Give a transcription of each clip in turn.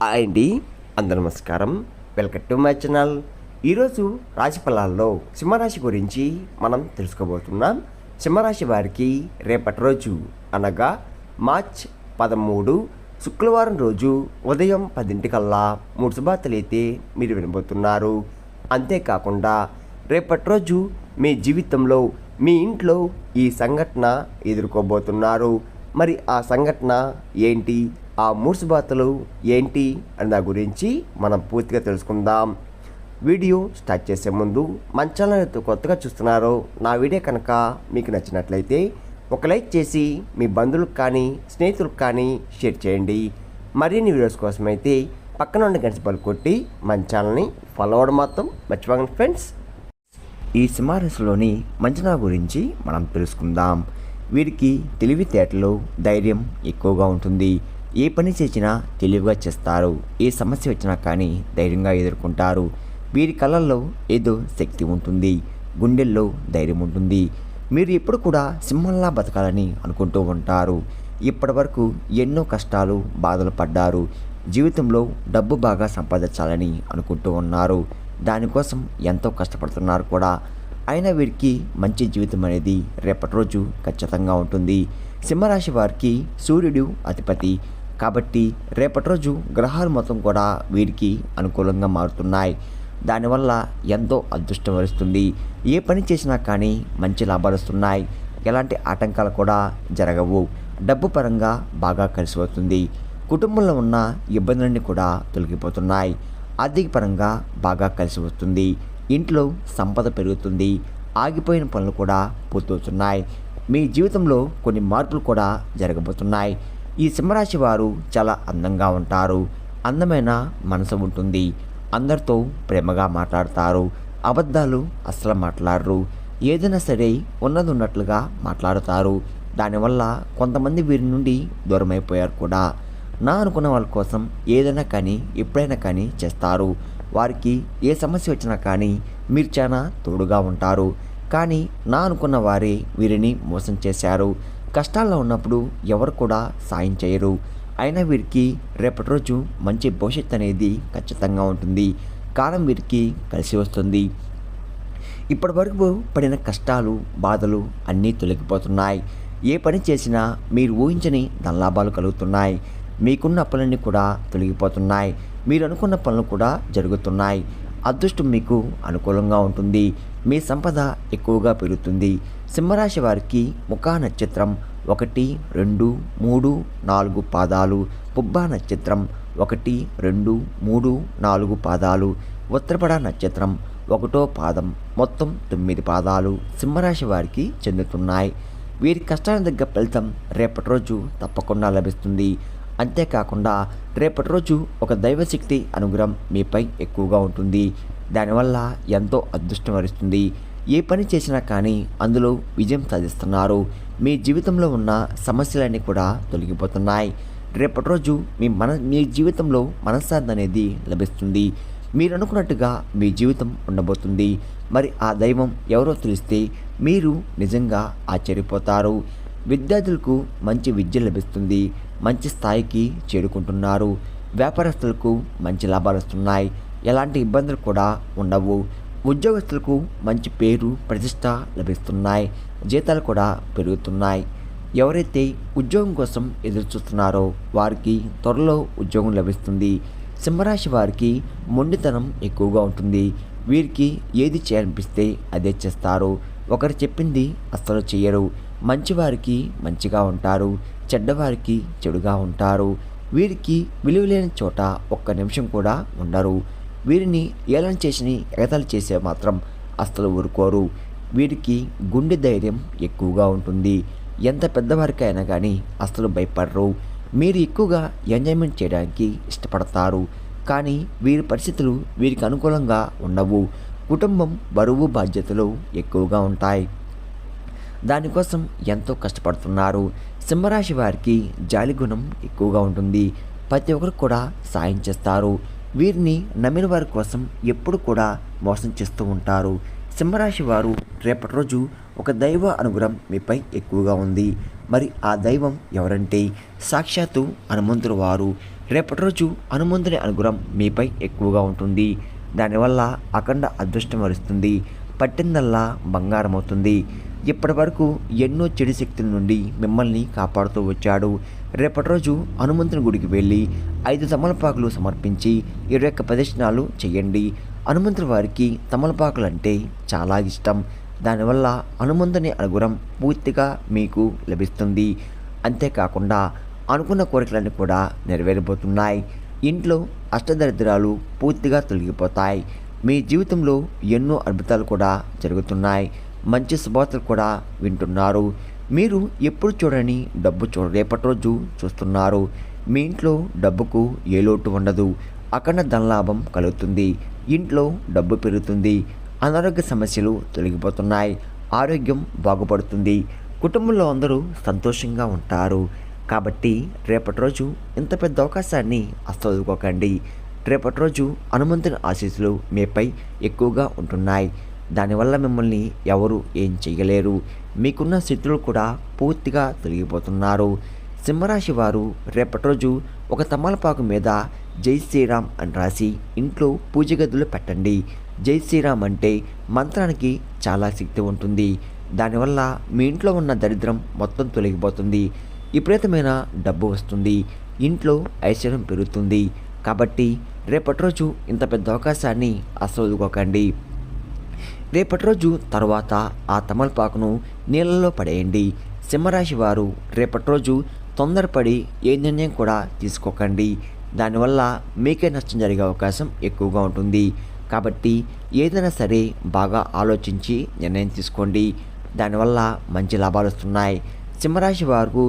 Hi అండి, అందరూ నమస్కారం. Welcome to my channel. ఈరోజు రాశి ఫలాల్లో సింహరాశి గురించి మనం తెలుసుకోబోతున్నాం. సింహరాశి వారికి రేపటి రోజు అనగా మార్చ్ 13 శుక్రవారం రోజు ఉదయం 10 3 శుభార్తలు అయితే మీరు వినబోతున్నారు. అంతేకాకుండా రేపటి రోజు మీ జీవితంలో మీ ఇంట్లో ఈ సంఘటన ఎదుర్కోబోతున్నారు. మరి ఆ సంఘటన ఏంటి, ఆ 3 శుభార్తలు ఏంటి అని దాని గురించి మనం పూర్తిగా తెలుసుకుందాం. వీడియో స్టార్ట్ చేసే ముందు మన ఛానల్ కొత్తగా చూస్తున్నారో నా వీడియో కనుక మీకు నచ్చినట్లయితే ఒక లైక్ చేసి మీ బంధువులకు కానీ స్నేహితులకు కానీ షేర్ చేయండి. మరిన్ని వీడియోస్ కోసం అయితే పక్కన ఉన్న గంట సింబల్ కొట్టి మన ఛానల్ని ఫాలో అవ్వడం మాత్రం మర్చిపోకండి ఫ్రెండ్స్. ఈ సింహరాశిలోని మంచనా గురించి మనం తెలుసుకుందాం. వీరికి తెలివితేటలు, ధైర్యం ఎక్కువగా ఉంటుంది. ఏ పని చేసినా తెలివిగా చేస్తారు. ఏ సమస్య వచ్చినా కానీ ధైర్యంగా ఎదుర్కొంటారు. వీరి కళ్ళల్లో ఏదో శక్తి ఉంటుంది, గుండెల్లో ధైర్యం ఉంటుంది. మీరు ఎప్పుడు కూడా సింహంలా బతకాలని అనుకుంటూ ఉంటారు. ఇప్పటి వరకు ఎన్నో కష్టాలు, బాధలు పడ్డారు. జీవితంలో డబ్బు బాగా సంపాదించాలని అనుకుంటూ ఉన్నారు. దానికోసం ఎంతో కష్టపడుతున్నారు కూడా. అయినా వీరికి మంచి జీవితం అనేది రేపటి రోజు ఖచ్చితంగా ఉంటుంది. సింహరాశి వారికి సూర్యుడు అధిపతి కాబట్టి రేపటి రోజు గ్రహాలు మొత్తం కూడా వీరికి అనుకూలంగా మారుతున్నాయి. దానివల్ల ఎంతో అదృష్టం వరిస్తుంది. ఏ పని చేసినా కానీ మంచి లాభాలు వస్తున్నాయి. ఎలాంటి ఆటంకాలు కూడా జరగవు. డబ్బు పరంగా బాగా కలిసి వస్తుంది. కుటుంబంలో ఉన్న ఇబ్బందులన్నీ కూడా తొలగిపోతున్నాయి. ఆర్థిక పరంగా బాగా కలిసి వస్తుంది. ఇంట్లో సంపద పెరుగుతుంది. ఆగిపోయిన పనులు కూడా పూర్తవుతున్నాయి. మీ జీవితంలో కొన్ని మార్పులు కూడా జరగబోతున్నాయి. ఈ సింహరాశి వారు చాలా అందంగా ఉంటారు. అందమైన మనసు ఉంటుంది. అందరితో ప్రేమగా మాట్లాడతారు. అబద్ధాలు అస్సలు మాట్లాడరు. ఏదైనా సరే ఉన్నది ఉన్నట్లుగా మాట్లాడతారు. దానివల్ల కొంతమంది వీరి నుండి దూరం అయిపోయారు కూడా. నా అనుకున్న వాళ్ళ కోసం ఏదైనా కానీ ఎప్పుడైనా కానీ చేస్తారు. వారికి ఏ సమస్య వచ్చినా కానీ మీరు చాలా తోడుగా ఉంటారు. కానీ నా అనుకున్న వారే వీరిని మోసం చేశారు. కష్టాల్లో ఉన్నప్పుడు ఎవరు కూడా సాయం చేయరు. అయినా వీరికి రేపటి రోజు మంచి భవిష్యత్తు అనేది ఖచ్చితంగా ఉంటుంది. కాలం వీరికి కలిసి వస్తుంది. ఇప్పటి వరకు పడిన కష్టాలు, బాధలు అన్నీ తొలగిపోతున్నాయి. ఏ పని చేసినా మీరు ఊహించని ధనలాభాలు కలుగుతున్నాయి. మీకున్న అప్పులన్నీ కూడా తొలగిపోతున్నాయి. మీరు అనుకున్న పనులు కూడా జరుగుతున్నాయి. అదృష్టం మీకు అనుకూలంగా ఉంటుంది. మీ సంపద ఎక్కువగా పెరుగుతుంది. సింహరాశి వారికి ముఖా నక్షత్రం 1, 2, 3, 4 పాదాలు, పుబ్బా నక్షత్రం 1, 2, 3, 4 పాదాలు, ఉత్తరపడ నక్షత్రం 1వ పాదం, మొత్తం 9 పాదాలు సింహరాశి వారికి చెందుతున్నాయి. వీరి కష్టానికి తగ్గ ఫలితం రేపటి రోజు తప్పకుండా లభిస్తుంది. అంతేకాకుండా రేపటి రోజు ఒక దైవశక్తి అనుగ్రహం మీపై ఎక్కువగా ఉంటుంది. దానివల్ల ఎంతో అదృష్టం వరిస్తుంది. ఏ పని చేసినా కానీ అందులో విజయం సాధిస్తున్నారు. మీ జీవితంలో ఉన్న సమస్యలన్నీ కూడా తొలగిపోతున్నాయి. రేపటి రోజు మీ జీవితంలో మనశ్శాంతి అనేది లభిస్తుంది. మీరు అనుకున్నట్టుగా మీ జీవితం ఉండబోతుంది. మరి ఆ దైవం ఎవరో తెలిస్తే మీరు నిజంగా ఆశ్చర్యపోతారు. విద్యార్థులకు మంచి విద్య లభిస్తుంది. మంచి స్థాయికి చేరుకుంటున్నారు. వ్యాపారస్తులకు మంచి లాభాలు వస్తున్నాయి. ఎలాంటి ఇబ్బందులు కూడా ఉండవు. ఉద్యోగస్తులకు మంచి పేరు, ప్రతిష్ట లభిస్తున్నాయి. జీతాలు కూడా పెరుగుతున్నాయి. ఎవరైతే ఉద్యోగం కోసం ఎదురు చూస్తున్నారో వారికి త్వరలో ఉద్యోగం లభిస్తుంది. సింహరాశి వారికి మొండితనం ఎక్కువగా ఉంటుంది. వీరికి ఏది చేయాలనిపిస్తే అదే చేస్తారు. ఒకరు చెప్పింది అస్సలు చేయరు. మంచివారికి మంచిగా ఉంటారు. చెడ్డవారికి చెడుగా ఉంటారు. వీరికి విలువలేని చోట ఒక్క నిమిషం కూడా ఉండరు. వీరిని ఏలన చేసి ఎగతాళి చేసే మాత్రం అస్సలు ఊరుకోరు. వీరికి గుండె ధైర్యం ఎక్కువగా ఉంటుంది. ఎంత పెద్దవారికైనా కానీ అస్సలు భయపడరు. మీరు ఎక్కువగా ఎంజాయ్మెంట్ చేయడానికి ఇష్టపడతారు. కానీ వీరి పరిస్థితులు వీరికి అనుకూలంగా ఉండవు. కుటుంబం బరువు, బాధ్యతలు ఎక్కువగా ఉంటాయి. దానికోసం ఎంతో కష్టపడుతున్నారు. సింహరాశి వారికి జాలి గుణం ఎక్కువగా ఉంటుంది. ప్రతి ఒక్కరు కూడా సాయం చేస్తారు. వీరిని నమ్మిన వారి కోసం ఎప్పుడు కూడా మోసం చేస్తూ ఉంటారు. సింహరాశి వారు రేపటి రోజు ఒక దైవ అనుగ్రహం మీపై ఎక్కువగా ఉంది. మరి ఆ దైవం ఎవరంటే సాక్షాత్తు హనుమంతుల వారు. రేపటి రోజు హనుమంతుని అనుగ్రహం మీపై ఎక్కువగా ఉంటుంది. దానివల్ల అఖండ అదృష్టం వరిస్తుంది. పట్టిందల్లా బంగారం అవుతుంది. ఇప్పటి వరకు ఎన్నో చెడు శక్తుల నుండి మిమ్మల్ని కాపాడుతూ వచ్చాడు. రేపటి రోజు హనుమంతుని గుడికి వెళ్ళి 5 తమలపాకులు సమర్పించి 21 ప్రదక్షిణాలు చేయండి. హనుమంతుని వారికి తమలపాకులు అంటే చాలా ఇష్టం. దానివల్ల హనుమంతుని అనుగ్రహం పూర్తిగా మీకు లభిస్తుంది. అంతేకాకుండా అనుకున్న కోరికలన్నీ కూడా నెరవేరబోతున్నాయి. ఇంట్లో అష్టదరిద్రాలు పూర్తిగా తొలగిపోతాయి. మీ జీవితంలో ఎన్నో అద్భుతాలు కూడా జరుగుతున్నాయి. మంచి శుభవార్తలు కూడా వింటున్నారు. మీరు ఎప్పుడు చూడని డబ్బు రేపటి రోజు చూస్తున్నారు. మీ ఇంట్లో డబ్బుకు ఏ లోటు ఉండదు. అఖండ ధనలాభం కలుగుతుంది. ఇంట్లో డబ్బు పెరుగుతుంది. అనారోగ్య సమస్యలు తొలగిపోతున్నాయి. ఆరోగ్యం బాగుపడుతుంది. కుటుంబంలో అందరూ సంతోషంగా ఉంటారు. కాబట్టి రేపటి రోజు ఇంత పెద్ద అవకాశాన్ని అస్సలు వదులుకోకండి. రేపటి రోజు హనుమంతుని ఆశీస్సులు మీపై ఎక్కువగా ఉంటున్నాయి. దానివల్ల మిమ్మల్ని ఎవరు ఏం చేయలేరు. మీకున్న శత్రువులు కూడా పూర్తిగా తొలగిపోతున్నారు. సింహరాశి వారు రేపటి రోజు ఒక తమలపాకు మీద జై శ్రీరామ్ అని రాసి ఇంట్లో పూజ గదిలో పెట్టండి. జై శ్రీరామ్ అంటే మంత్రానికి చాలా శక్తి ఉంటుంది. దానివల్ల మీ ఇంట్లో ఉన్న దరిద్రం మొత్తం తొలగిపోతుంది. విపరీతమైన డబ్బు వస్తుంది. ఇంట్లో ఐశ్వర్యం పెరుగుతుంది. కాబట్టి రేపటి రోజు ఇంత పెద్ద అవకాశాన్ని అస్సలు వదులుకోకండి. రేపటి రోజు తర్వాత ఆ తమలపాకును నీళ్ళలో పడేయండి. సింహరాశి వారు రేపటి రోజు తొందరపడి ఏ నిర్ణయం కూడా తీసుకోకండి. దానివల్ల మీకే నష్టం జరిగే అవకాశం ఎక్కువగా ఉంటుంది. కాబట్టి ఏదైనా సరే బాగా ఆలోచించి నిర్ణయం తీసుకోండి. దానివల్ల మంచి లాభాలు వస్తున్నాయి. సింహరాశి వారు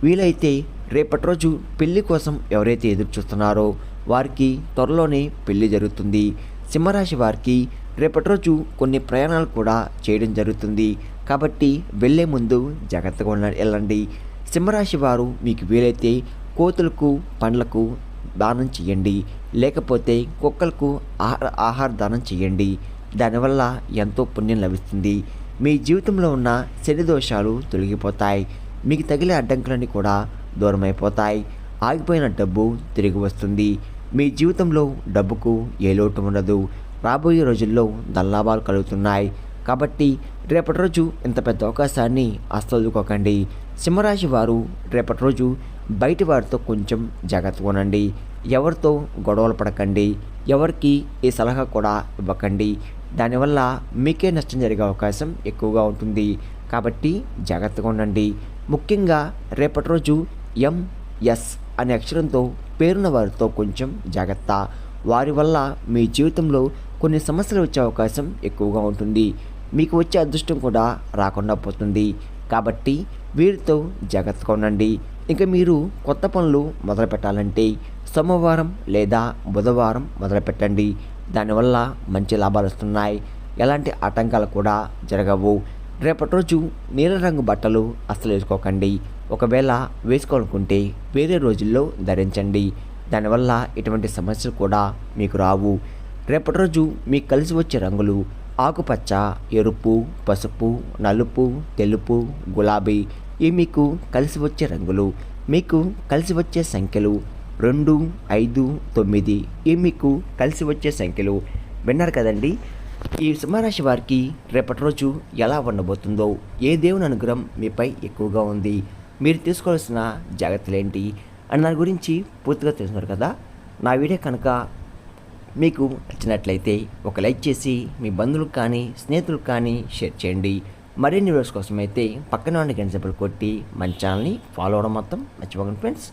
వీలైతే రేపటి రోజు పెళ్లి కోసం ఎవరైతే ఎదురు చూస్తున్నారో వారికి త్వరలోనే పెళ్లి జరుగుతుంది. సింహరాశి వారికి రేపటి రోజు కొన్ని ప్రయాణాలు కూడా చేయడం జరుగుతుంది. కాబట్టి వెళ్ళే ముందు జాగ్రత్తగా వెళ్ళండి. సింహరాశి వారు మీకు వీలైతే కోతులకు పండ్లకు దానం చేయండి. లేకపోతే కుక్కలకు ఆహార దానం చేయండి. దానివల్ల ఎంతో పుణ్యం లభిస్తుంది. మీ జీవితంలో ఉన్న శని దోషాలు తొలగిపోతాయి. మీకు తగిలే అడ్డంకులన్నీ కూడా దూరమైపోతాయి. ఆగిపోయిన డబ్బు తిరిగి వస్తుంది. మీ జీవితంలో డబ్బుకు ఏ లోటు ఉండదు. రాబోయే రోజుల్లో ధనలాభాలు కలుగుతున్నాయి. కాబట్టి రేపటి రోజు ఇంత పెద్ద అవకాశాన్ని అస్సలు వదులుకోకండి. సింహరాశి వారు రేపటి రోజు బయటి వారితో కొంచెం జాగ్రత్తగా ఉండండి. ఎవరితో గొడవలు పడకండి. ఎవరికి ఈ సలహా కూడా ఇవ్వకండి. దానివల్ల మీకే నష్టం జరిగే అవకాశం ఎక్కువగా ఉంటుంది. కాబట్టి జాగ్రత్తగా ఉండండి. ముఖ్యంగా రేపటి రోజు ఎంఎస్ అనే అక్షరంతో పేరున్న వారితో కొంచెం జాగ్రత్త. వారి వల్ల మీ జీవితంలో కొన్ని సమస్యలు వచ్చే అవకాశం ఎక్కువగా ఉంటుంది. మీకు వచ్చే అదృష్టం కూడా రాకుండా పోతుంది. కాబట్టి వీరితో జాగ్రత్తగా ఉండండి. ఇక మీరు కొత్త పనులు మొదలు పెట్టాలంటే సోమవారం లేదా బుధవారం మొదలుపెట్టండి. దానివల్ల మంచి లాభాలు వస్తున్నాయి. ఎలాంటి ఆటంకాలు కూడా జరగవు. రేపటి రోజు నీల రంగు బట్టలు అస్సలు వేసుకోకండి. ఒకవేళ వేసుకోవాలనుకుంటే వేరే రోజుల్లో ధరించండి. దానివల్ల ఎటువంటి సమస్యలు కూడా మీకు రావు. రేపటి రోజు మీకు కలిసి వచ్చే రంగులు ఆకుపచ్చ, ఎరుపు, పసుపు, నలుపు, తెలుపు, గులాబీ. ఇవి మీకు కలిసి వచ్చే రంగులు. మీకు కలిసి వచ్చే సంఖ్యలు 2, 5, 9. ఇవి మీకు కలిసి వచ్చే సంఖ్యలు. విన్నారు కదండి. ఈ సింహరాశి వారికి రేపటి రోజు ఎలా ఉండబోతుందో, ఏ దేవుని అనుగ్రహం మీపై ఎక్కువగా ఉంది, మీరు తీసుకోవాల్సిన జాగ్రత్తలు ఏంటి అని దాని గురించి పూర్తిగా తెలుసుకున్నారు కదా. నా వీడియో కనుక మీకు నచ్చినట్లయితే ఒక లైక్ చేసి మీ బంధువులకు కానీ స్నేహితులకు కానీ షేర్ చేయండి. మరిన్ని వీడియోస్ కోసం అయితే పక్కన ఉన్న గంట సింబల్ కొట్టి మన ఛానల్ని ఫాలో అవ్వడం మొత్తం మర్చిపోకండి ఫ్రెండ్స్.